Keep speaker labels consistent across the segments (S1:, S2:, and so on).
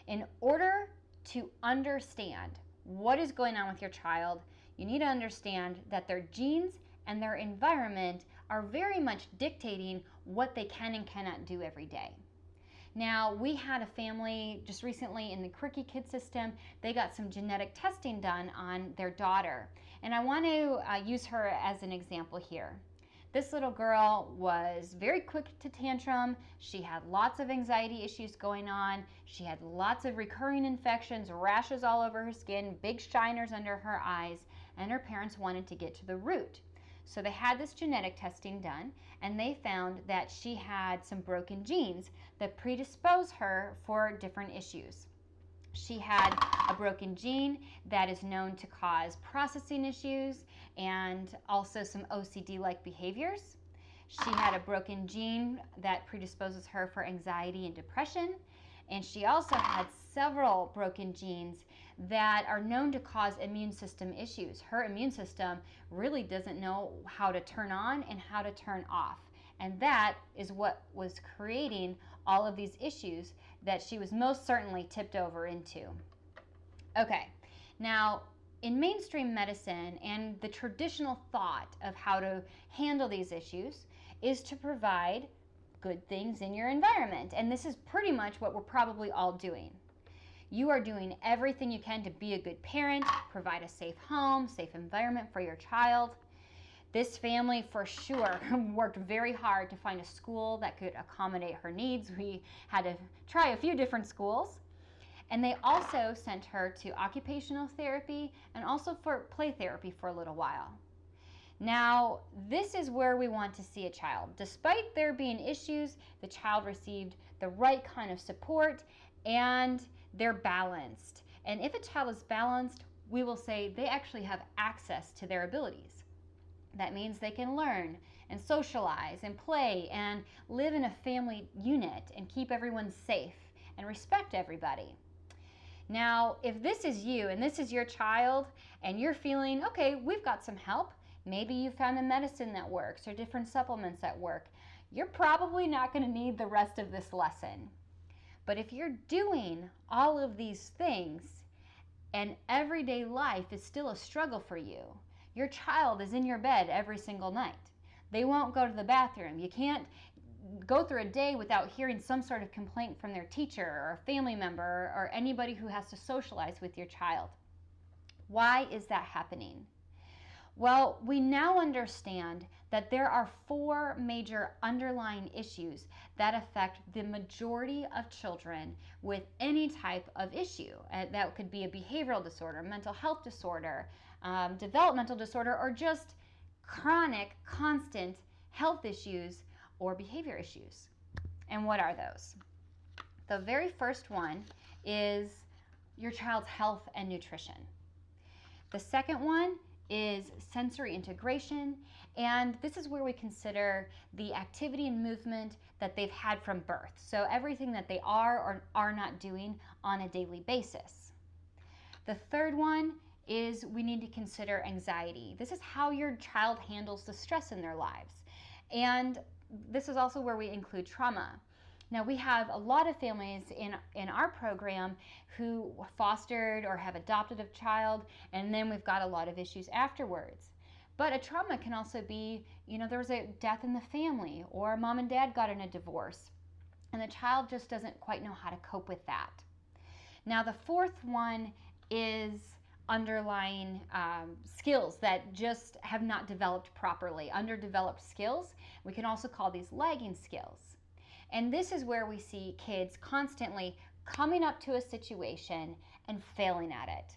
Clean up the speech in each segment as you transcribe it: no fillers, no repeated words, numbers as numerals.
S1: In order to understand what is going on with your child, you need to understand that their genes and their environment are very much dictating what they can and cannot do every day. Now, we had a family just recently in the Cricky Kid system. They got some genetic testing done on their daughter, and I want to use her as an example here. This little girl was very quick to tantrum. She had lots of anxiety issues going on. She had lots of recurring infections, rashes all over her skin, big shiners under her eyes, and her parents wanted to get to the root. So they had this genetic testing done, and they found that she had some broken genes that predispose her for different issues. She had a broken gene that is known to cause processing issues and also some OCD-like behaviors. She had a broken gene that predisposes her for anxiety and depression. And she also had several broken genes that are known to cause immune system issues. Her immune system really doesn't know how to turn on and how to turn off. And that is what was creating all of these issues that she was most certainly tipped over into. Okay, now in mainstream medicine and the traditional thought of how to handle these issues is to provide good things in your environment. And this is pretty much what we're probably all doing. You are doing everything you can to be a good parent, provide a safe home, safe environment for your child. This family for sure worked very hard to find a school that could accommodate her needs. We had to try a few different schools. And they also sent her to occupational therapy and also for play therapy for a little while. Now, this is where we want to see a child. Despite there being issues, the child received the right kind of support and they're balanced. And if a child is balanced, we will say they actually have access to their abilities. That means they can learn and socialize and play and live in a family unit and keep everyone safe and respect everybody. Now, if this is you and this is your child and you're feeling, okay, we've got some help, maybe you found a medicine that works or different supplements that work, you're probably not going to need the rest of this lesson. But if you're doing all of these things and everyday life is still a struggle for you, your child is in your bed every single night. They won't go to the bathroom. You can't go through a day without hearing some sort of complaint from their teacher or a family member or anybody who has to socialize with your child. Why is that happening? Well, we now understand that there are 4 major underlying issues that affect the majority of children with any type of issue. That could be a behavioral disorder, mental health disorder, developmental disorder, or just chronic, constant health issues or behavior issues. And what are those? The very first one is your child's health and nutrition. The second one is sensory integration, and this is where we consider the activity and movement that they've had from birth. So everything that they are or are not doing on a daily basis. The third one is we need to consider anxiety. This is how your child handles the stress in their lives. And this is also where we include trauma. Now, we have a lot of families in our program who fostered or have adopted a child, and then we've got a lot of issues afterwards. But a trauma can also be, there was a death in the family, or mom and dad got in a divorce, and the child just doesn't quite know how to cope with that. Now, the fourth one is underlying skills that just have not developed properly, underdeveloped skills. We can also call these lagging skills. And this is where we see kids constantly coming up to a situation and failing at it.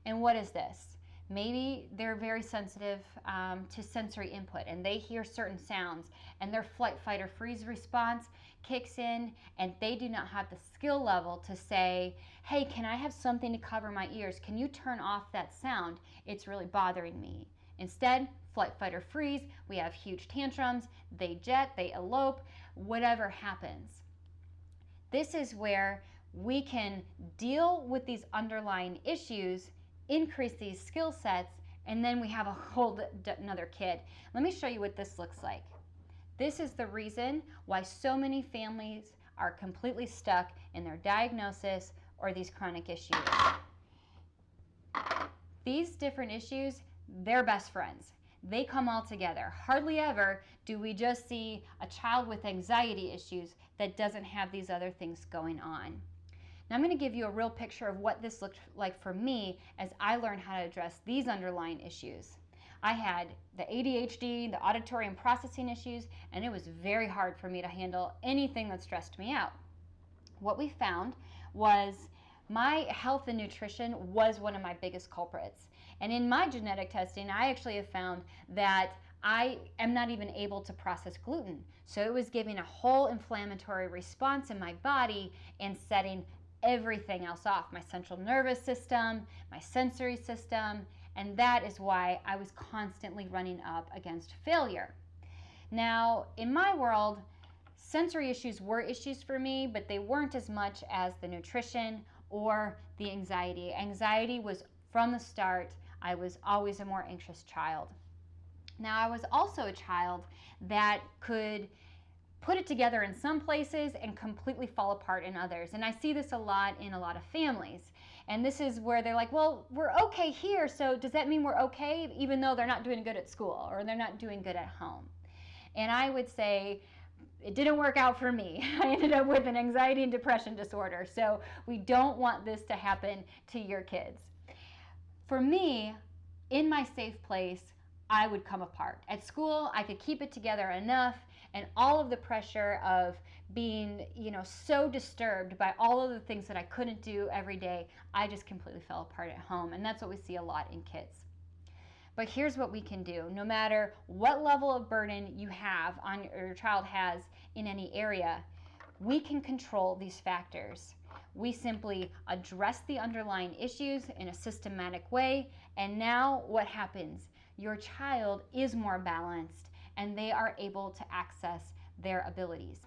S1: And what is this? Maybe they're very sensitive to sensory input and they hear certain sounds and their flight, fight, or freeze response kicks in and they do not have the skill level to say, hey, can I have something to cover my ears? Can you turn off that sound? It's really bothering me. Instead, flight, fight, or freeze, we have huge tantrums, they jet, they elope, whatever happens. This is where we can deal with these underlying issues, increase these skill sets, and then we have a whole another kid. Let me show you what this looks like. This is the reason why so many families are completely stuck in their diagnosis or these chronic issues. These different issues, they're best friends. They come all together. Hardly ever do we just see a child with anxiety issues that doesn't have these other things going on. Now I'm going to give you a real picture of what this looked like for me as I learned how to address these underlying issues. I had the ADHD, the auditory and processing issues, and it was very hard for me to handle anything that stressed me out. What we found was my health and nutrition was one of my biggest culprits. And in my genetic testing, I actually have found that I am not even able to process gluten. So it was giving a whole inflammatory response in my body and setting everything else off, my central nervous system, my sensory system, and that is why I was constantly running up against failure. Now, in my world, sensory issues were issues for me, but they weren't as much as the nutrition or the anxiety. Anxiety was from the start. I was always a more anxious child. Now, I was also a child that could put it together in some places and completely fall apart in others. And I see this a lot in a lot of families. And this is where they're like, well, we're okay here, so does that mean we're okay even though they're not doing good at school or they're not doing good at home? And I would say, it didn't work out for me. I ended up with an anxiety and depression disorder. So we don't want this to happen to your kids. For me, in my safe place, I would come apart. At school, I could keep it together enough, and all of the pressure of being, so disturbed by all of the things that I couldn't do every day, I just completely fell apart at home. And that's what we see a lot in kids. But here's what we can do. No matter what level of burden you have on or your child has in any area, we can control these factors. We simply address the underlying issues in a systematic way, and now what happens? Your child is more balanced and they are able to access their abilities.